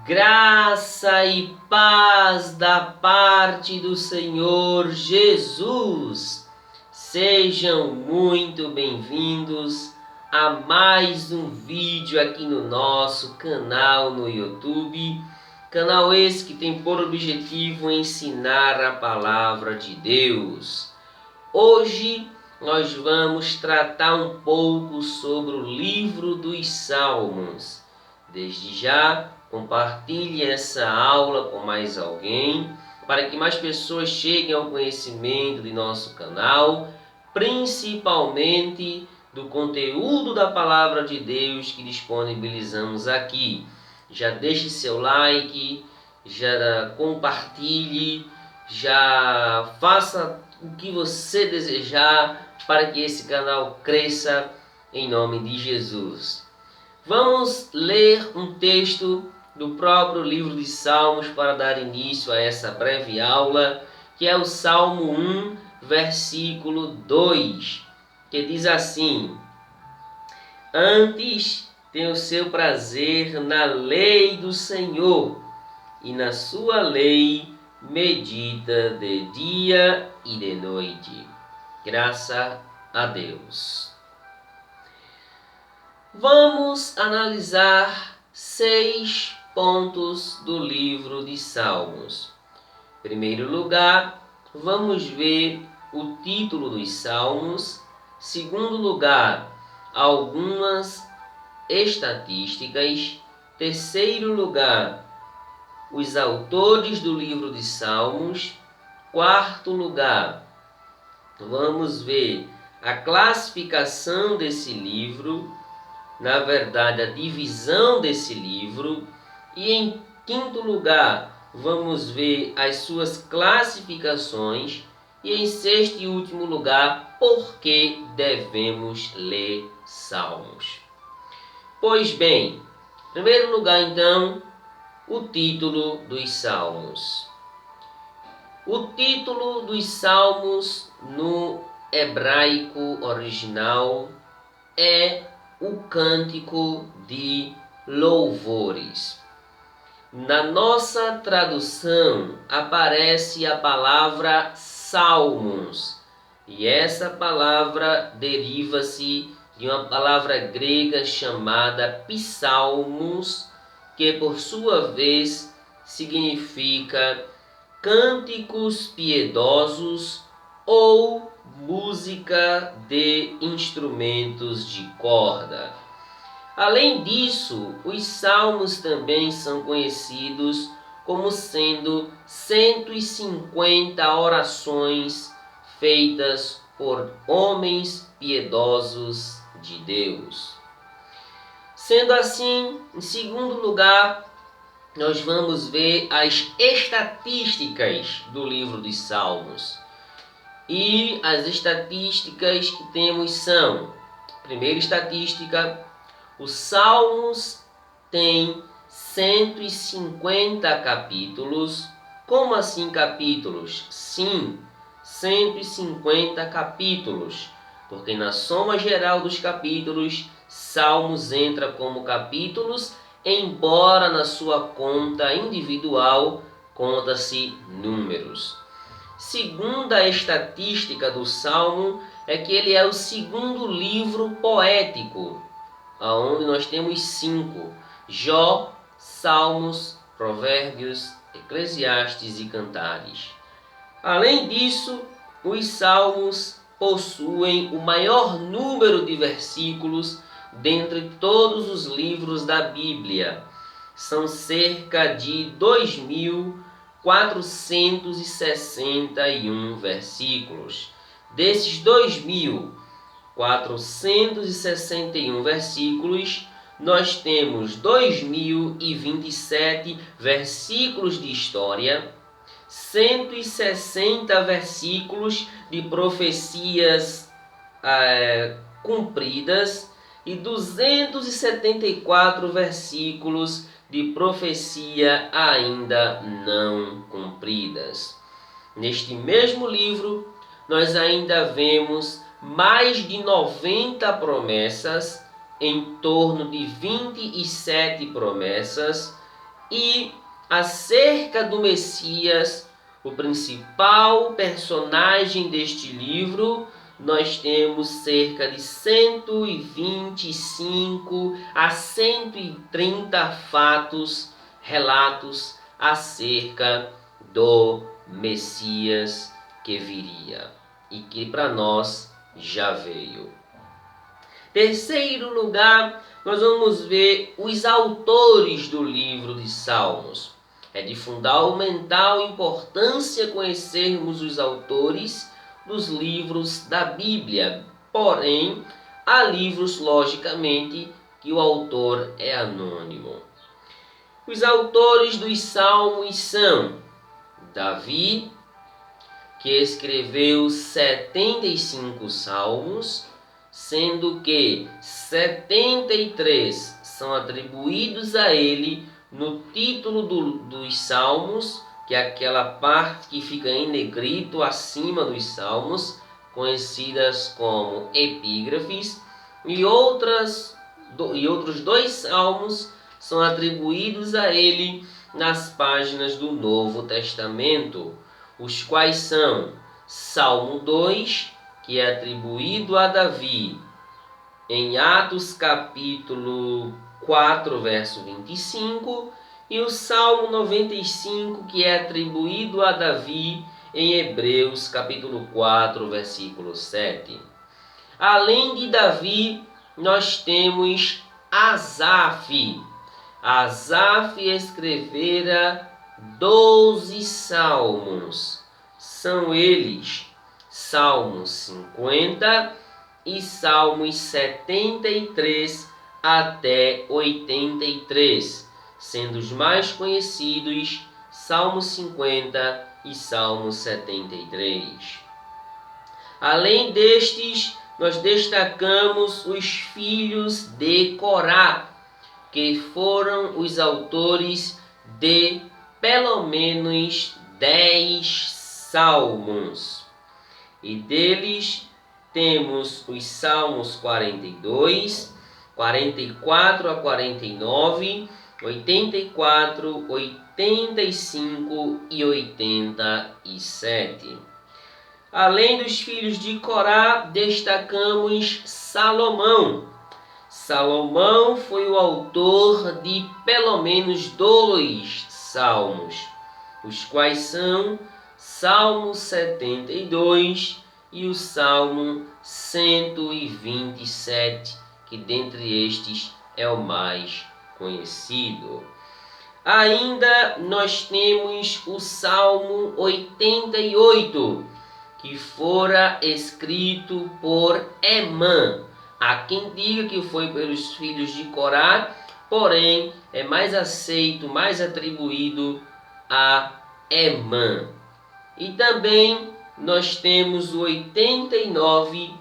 Graça e paz da parte do Senhor Jesus. Sejam muito bem-vindos a mais um vídeo aqui no nosso canal no YouTube. Canal esse que tem por objetivo ensinar a palavra de Deus. Hoje nós vamos tratar um pouco sobre o livro dos Salmos. Desde já, compartilhe essa aula com mais alguém, para que mais pessoas cheguem ao conhecimento de nosso canal, principalmente do conteúdo da Palavra de Deus que disponibilizamos aqui. Já deixe seu like, já compartilhe, já faça o que você desejar para que esse canal cresça em nome de Jesus. Vamos ler um texto do próprio livro de Salmos para dar início a essa breve aula, que é o Salmo 1, versículo 2, que diz assim: Antes tem o seu prazer na lei do Senhor, e na sua lei medita de dia e de noite. Graça a Deus. Vamos analisar 6 pontos do livro de Salmos. Em primeiro lugar, vamos ver o título dos Salmos. Em segundo lugar, algumas estatísticas. Em terceiro lugar, os autores do livro de Salmos. Em quarto lugar, vamos ver a classificação desse livro, na verdade, a divisão desse livro. E em quinto lugar, vamos ver as suas classificações. E em sexto e último lugar, por que devemos ler Salmos. Pois bem, em primeiro lugar, então, o título dos Salmos. O título dos Salmos no hebraico original é o cântico de louvores. Na nossa tradução aparece a palavra salmos, e essa palavra deriva-se de uma palavra grega chamada psalmos, que por sua vez significa cânticos piedosos ou música de instrumentos de corda. Além disso, os salmos também são conhecidos como sendo 150 orações feitas por homens piedosos de Deus. Sendo assim, em segundo lugar, nós vamos ver as estatísticas do livro dos Salmos. E as estatísticas que temos são: primeira estatística, os Salmos têm 150 capítulos. Como assim capítulos? Sim, 150 capítulos, porque na soma geral dos capítulos, Salmos entra como capítulos, embora na sua conta individual conta-se números. Segunda a estatística do Salmo é que ele é o segundo livro poético, onde nós temos 5: Jó, Salmos, Provérbios, Eclesiastes e Cantares. Além disso, os Salmos possuem o maior número de versículos dentre todos os livros da Bíblia. São cerca de 2.461 versículos. Desses 2.461 versículos, nós temos 2.027 versículos de história, 160 versículos de profecias cumpridas e 274 versículos de profecia ainda não cumpridas. Neste mesmo livro, nós ainda vemos mais de 90 promessas, em torno de 27 promessas, E acerca do Messias, o principal personagem deste livro, nós temos cerca de 125 a 130 fatos, relatos acerca do Messias que viria e que para nós já veio. Terceiro lugar, nós vamos ver os autores do livro de Salmos. É de fundamental importância conhecermos os autores dos livros da Bíblia. Porém, há livros, logicamente, que o autor é anônimo. Os autores dos Salmos são Davi, que escreveu 75 salmos, sendo que 73 são atribuídos a ele no título dos salmos, que é aquela parte que fica em negrito acima dos salmos, conhecidas como epígrafes, e outros 2 salmos são atribuídos a ele nas páginas do Novo Testamento, os quais são Salmo 2, que é atribuído a Davi em Atos capítulo 4, verso 25, e o Salmo 95, que é atribuído a Davi em Hebreus capítulo 4, versículo 7. Além de Davi, nós temos Asaf. Asaf escrevera 12 salmos. São eles Salmos 50 e Salmos 73 até 83, sendo os mais conhecidos Salmo 50 e Salmo 73. Além destes, nós destacamos os filhos de Corá, que foram os autores de pelo menos 10 salmos. E deles temos os Salmos 42, 44 a 49, 84, 85 e 87. Além dos filhos de Corá, destacamos Salomão. Salomão foi o autor de pelo menos 2 salmos, os quais são Salmo 72 e o Salmo 127, que dentre estes é o mais conhecido. Ainda nós temos o Salmo 88, que fora escrito por Emã. Há quem diga que foi pelos filhos de Corá, porém é mais aceito, mais atribuído a Emã. E também nós temos o 89,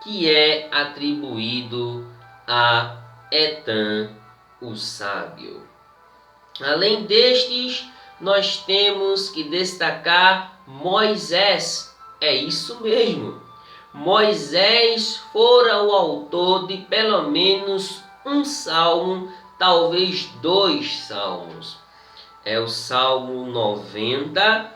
que é atribuído a Etã, o sábio. Além destes, nós temos que destacar Moisés. É isso mesmo. Moisés fora o autor de pelo menos um salmo, talvez 2 salmos. É o Salmo 90,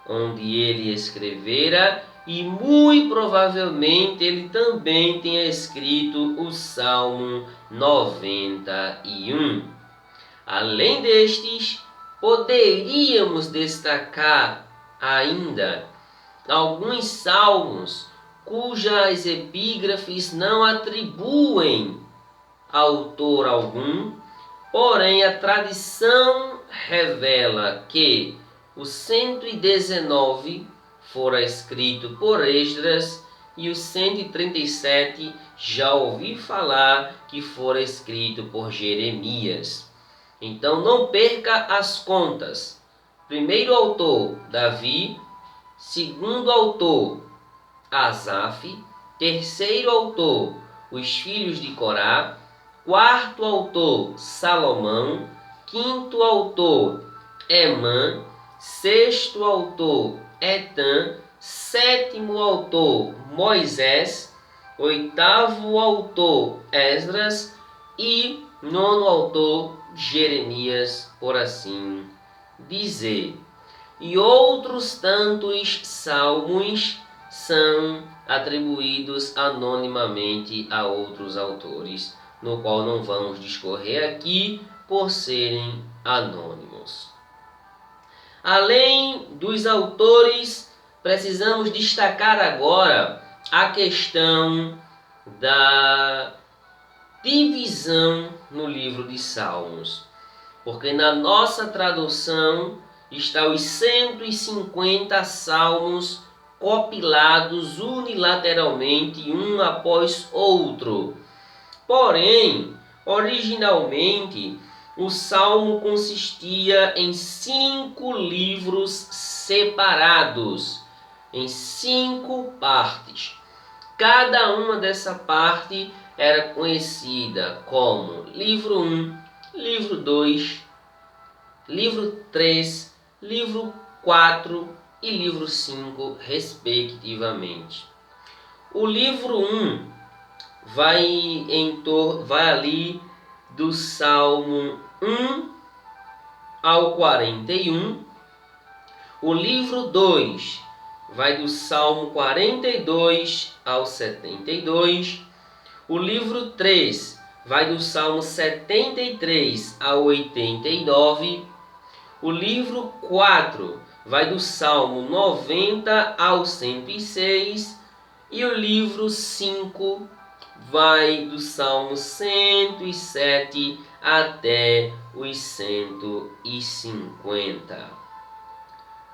onde ele escrevera, e muito provavelmente ele também tenha escrito o Salmo 91. Além destes, poderíamos destacar ainda alguns salmos cujas epígrafes não atribuem autor algum, porém a tradição revela que o 119 fora escrito por Esdras e o 137 já ouvi falar que fora escrito por Jeremias. Então não perca as contas. Primeiro autor, Davi. Segundo autor, Asaf. Terceiro autor, os filhos de Corá. Quarto autor, Salomão. Quinto autor, Emã. Sexto autor, Etã. Sétimo autor, Moisés. Oitavo autor, Esdras. E nono autor, Jeremias, por assim dizer. E outros tantos salmos são atribuídos anonimamente a outros autores, no qual não vamos discorrer aqui por serem anônimos. Além dos autores, precisamos destacar agora a questão da divisão no livro de Salmos, porque na nossa tradução está os 150 salmos compilados unilateralmente um após outro. Porém, originalmente, o salmo consistia em 5 livros separados, em 5 partes. Cada uma dessa parte era conhecida como livro 1, livro 2, livro 3, livro 4 e livro 5, respectivamente. O livro 1 vai ali do Salmo 1 ao 41. O livro 2 vai do Salmo 42 ao 72. O livro 3 vai do Salmo 73 ao 89. O livro 4 vai do Salmo 90 ao 106. E o livro 5 vai do Salmo 107 até os 150.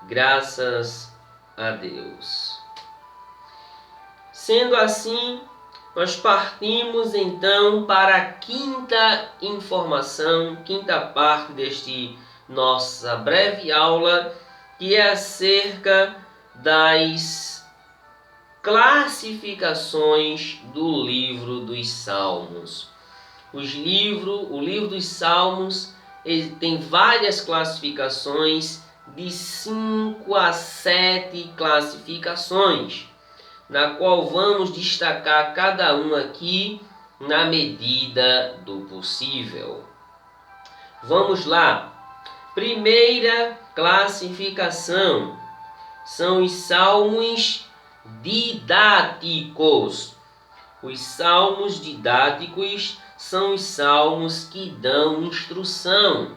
Graças a Deus. Sendo assim, nós partimos então para a quinta informação, quinta parte deste nossa breve aula, que é acerca das classificações do livro dos Salmos. O livro dos Salmos, ele tem várias classificações, de 5 a 7 classificações, na qual vamos destacar cada uma aqui na medida do possível. Vamos lá. Primeira classificação são os salmos didáticos. Os salmos didáticos são os salmos que dão instrução.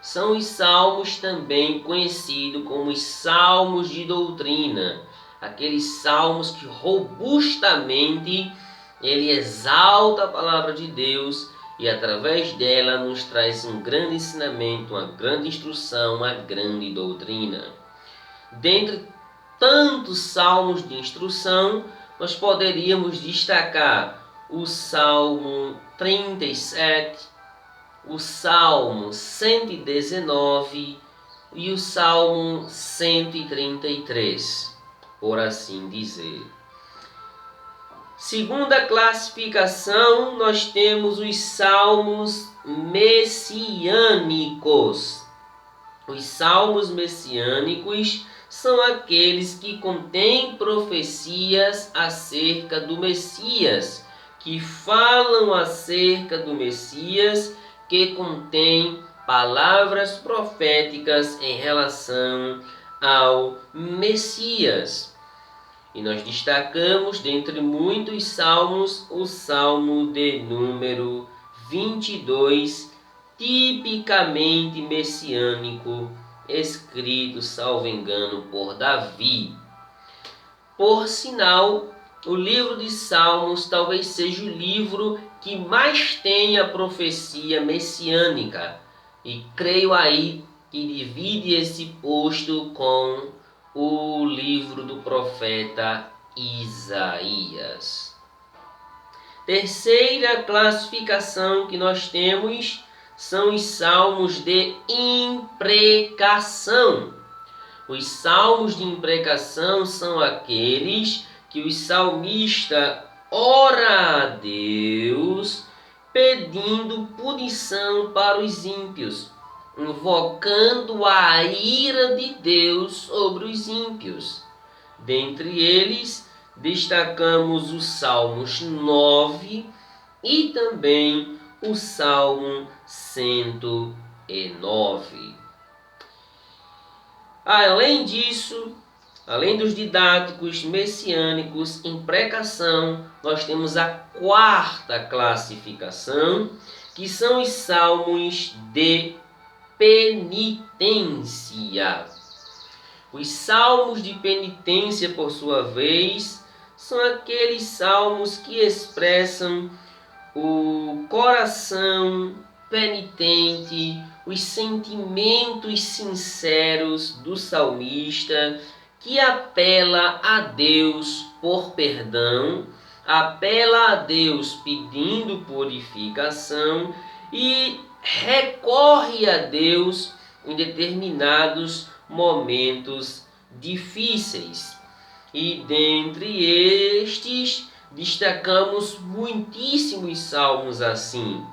São os salmos também conhecidos como os salmos de doutrina. Aqueles salmos que robustamente ele exalta a palavra de Deus e através dela nos traz um grande ensinamento, uma grande instrução, uma grande doutrina. Dentre tantos salmos de instrução, nós poderíamos destacar o Salmo 37, o Salmo 119 e o Salmo 133, por assim dizer. Segunda classificação, nós temos os salmos messiânicos. Os salmos messiânicos são aqueles que contêm profecias acerca do Messias, que falam acerca do Messias, que contêm palavras proféticas em relação ao Messias. E nós destacamos, dentre muitos salmos, o Salmo de número 22, tipicamente messiânico, escrito, salvo engano, por Davi. Por sinal, o livro de Salmos talvez seja o livro que mais tenha profecia messiânica. E creio aí que divide esse posto com o livro do profeta Isaías. Terceira classificação que nós temos são os salmos de imprecação. Os salmos de imprecação são aqueles que o salmista ora a Deus pedindo punição para os ímpios, invocando a ira de Deus sobre os ímpios. Dentre eles, destacamos os Salmos 9 e também o Salmo 109. Além disso, além dos didáticos messiânicos em pregação, nós temos a quarta classificação, que são os salmos de penitência. Os salmos de penitência, por sua vez, são aqueles salmos que expressam o coração penitente, os sentimentos sinceros do salmista, que apela a Deus por perdão, apela a Deus pedindo purificação e recorre a Deus em determinados momentos difíceis. E dentre estes, destacamos muitíssimos salmos assim: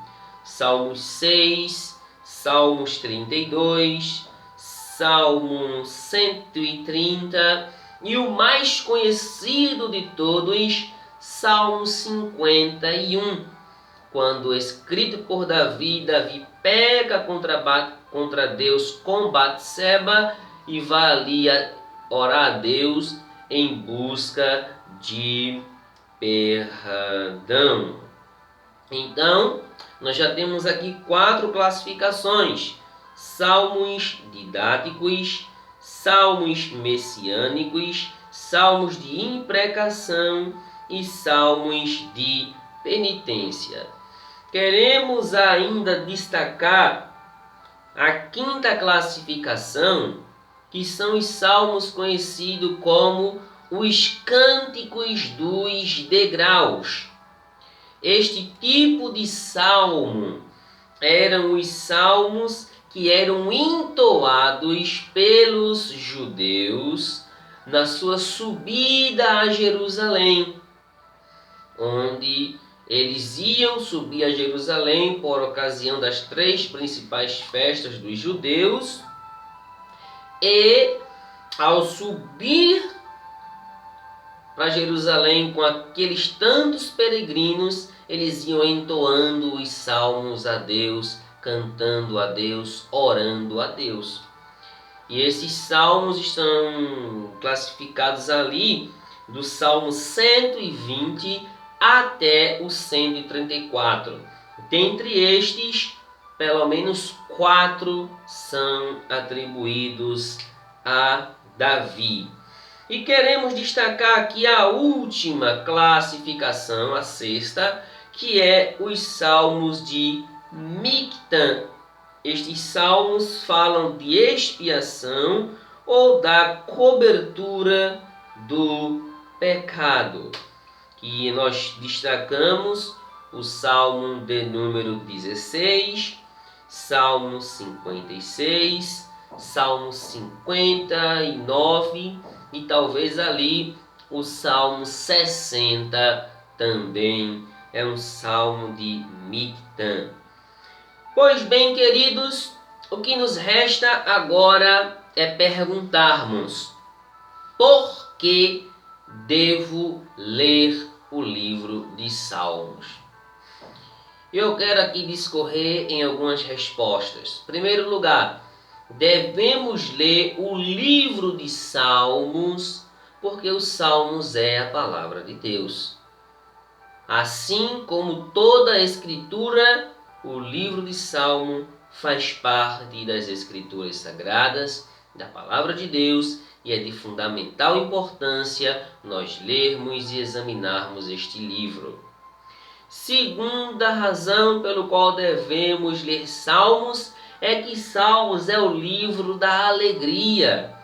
Salmos 6, Salmos 32, Salmo 130 e o mais conhecido de todos, Salmo 51, quando escrito por Davi, Davi peca contra Deus com Batseba e vai ali orar a Deus em busca de perdão. Então, nós já temos aqui 4 classificações: salmos didáticos, salmos messiânicos, salmos de imprecação e salmos de penitência. Queremos ainda destacar a 5ª classificação, que são os salmos conhecidos como os cânticos dos degraus. Este tipo de salmo eram os salmos que eram entoados pelos judeus na sua subida a Jerusalém, onde eles iam subir a Jerusalém por ocasião das 3 principais festas dos judeus, e ao subir para Jerusalém com aqueles tantos peregrinos, eles iam entoando os salmos a Deus, cantando a Deus, orando a Deus. E esses salmos estão classificados ali do Salmo 120 até o 134. Dentre estes, pelo menos 4 são atribuídos a Davi. E queremos destacar aqui a última classificação, a 6ª, que é os salmos de Mictã. Estes salmos falam de expiação ou da cobertura do pecado. E nós destacamos o Salmo de número 16, Salmo 56, Salmo 59 e talvez ali o Salmo 60 também é um salmo de Mictã. Pois bem, queridos, o que nos resta agora é perguntarmos: por que devo ler o livro de Salmos? Eu quero aqui discorrer em algumas respostas. Em primeiro lugar, devemos ler o livro de Salmos porque os Salmos é a palavra de Deus. Assim como toda a Escritura, o livro de Salmo faz parte das Escrituras Sagradas, da palavra de Deus, e é de fundamental importância nós lermos e examinarmos este livro. Segunda razão pelo qual devemos ler Salmos é que Salmos é o livro da alegria.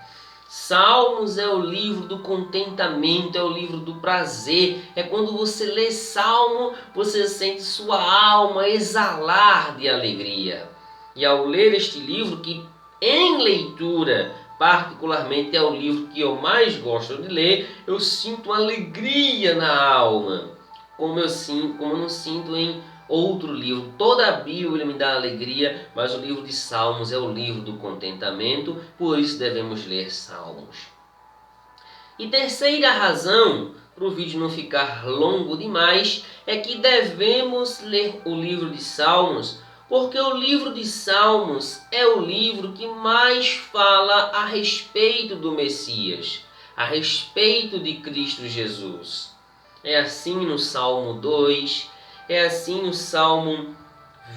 Salmos é o livro do contentamento, é o livro do prazer. É quando você lê Salmo, você sente sua alma exalar de alegria. E ao ler este livro, que em leitura, particularmente é o livro que eu mais gosto de ler, eu sinto alegria na alma, como eu não sinto em outro livro. Toda a Bíblia me dá alegria, mas o livro de Salmos é o livro do contentamento, por isso devemos ler Salmos. E terceira razão, para o vídeo não ficar longo demais, é que devemos ler o livro de Salmos, porque o livro de Salmos é o livro que mais fala a respeito do Messias, a respeito de Cristo Jesus. É assim no Salmo 2, é assim no Salmo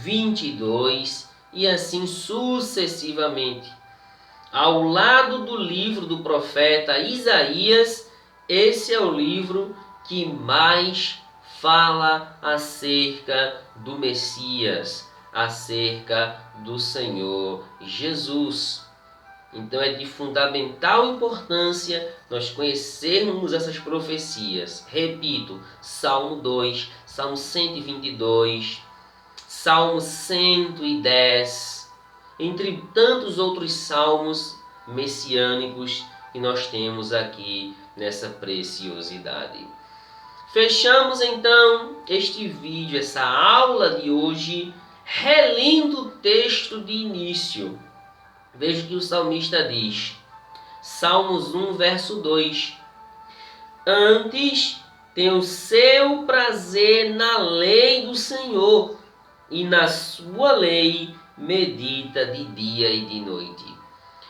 22 e assim sucessivamente. Ao lado do livro do profeta Isaías, esse é o livro que mais fala acerca do Messias, acerca do Senhor Jesus. Então é de fundamental importância nós conhecermos essas profecias. Repito, Salmo 2, Salmo 122, Salmo 110, entre tantos outros salmos messiânicos que nós temos aqui nessa preciosidade. Fechamos então este vídeo, essa aula de hoje, relendo o texto de início. Veja que o salmista diz, Salmos 1, verso 2: Antes tem o seu prazer na lei do Senhor, e na sua lei medita de dia e de noite.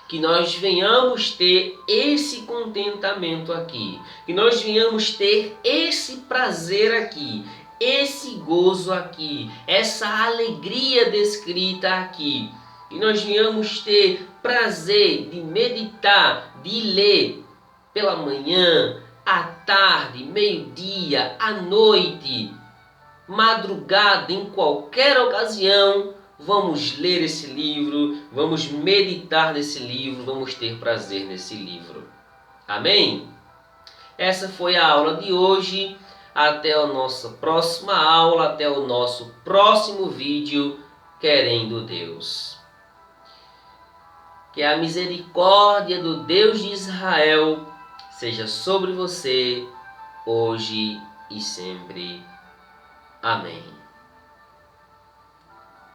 Que nós venhamos ter esse contentamento aqui, que nós venhamos ter esse prazer aqui, esse gozo aqui, essa alegria descrita aqui. Que nós venhamos ter prazer de meditar, de ler pela manhã, à tarde, meio-dia, à noite, madrugada, em qualquer ocasião, vamos ler esse livro, vamos meditar nesse livro, vamos ter prazer nesse livro. Amém? Essa foi a aula de hoje. Até a nossa próxima aula, até o nosso próximo vídeo, querendo Deus. Que a misericórdia do Deus de Israel seja sobre você, hoje e sempre. Amém.